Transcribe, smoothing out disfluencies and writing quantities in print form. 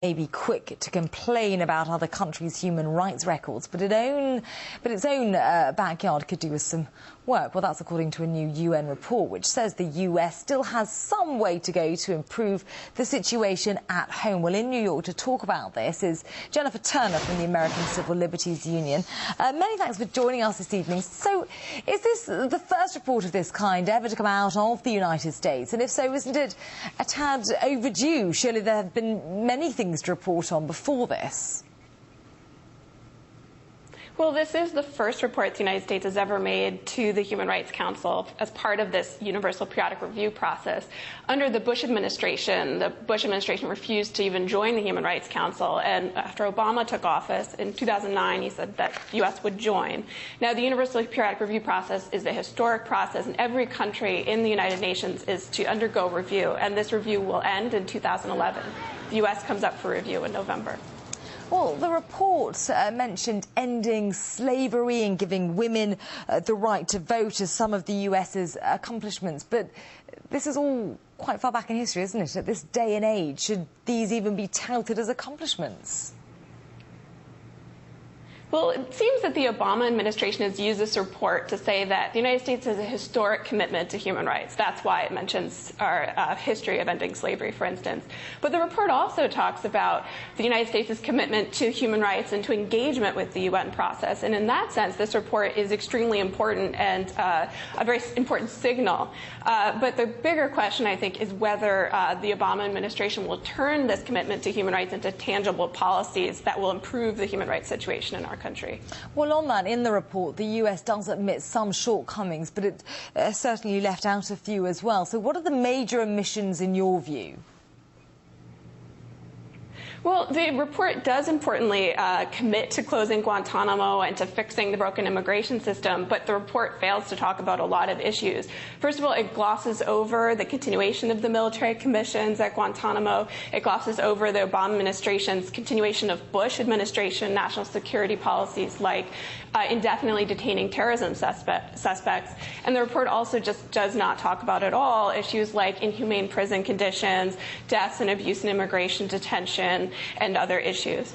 may be quick to complain about other countries' human rights records, but its own backyard could do with some work. Well, that's according to a new UN report, which says the US still has some way to go to improve the situation at home. Well, in New York to talk about this is Jennifer Turner from the American Civil Liberties Union. Many thanks for joining us this evening. So, is this the first report of this kind ever to come out of the United States? And if so, isn't it a tad overdue? Surely there have been many things to report on before this. Well, this is the first report the United States has ever made to the Human Rights Council as part of this universal periodic review process. Under the Bush administration refused to even join the Human Rights Council, and after Obama took office in 2009, he said that the U.S. would join. Now, the universal periodic review process is a historic process, and every country in the United Nations is to undergo review, and this review will end in 2011. The U.S. comes up for review in November. Well, the report mentioned ending slavery and giving women the right to vote as some of the US's accomplishments. But this is all quite far back in history, isn't it? At this day and age, should these even be touted as accomplishments? Well, it seems that the Obama administration has used this report to say that the United States has a historic commitment to human rights. That's why it mentions our history of ending slavery, for instance. But the report also talks about the United States' commitment to human rights and to engagement with the UN process. And in that sense, this report is extremely important and a very important signal. But the bigger question, I think, is whether the Obama administration will turn this commitment to human rights into tangible policies that will improve the human rights situation in our country. Well, on that, in the report, the US does admit some shortcomings, but it certainly left out a few as well. So what are the major omissions in your view? Well, the report does importantly commit to closing Guantanamo and to fixing the broken immigration system, but the report fails to talk about a lot of issues. First of all, it glosses over the continuation of the military commissions at Guantanamo. It glosses over the Obama administration's continuation of Bush administration national security policies like indefinitely detaining terrorism suspects. And the report also just does not talk about at all issues like inhumane prison conditions, deaths and abuse in immigration detention, and other issues.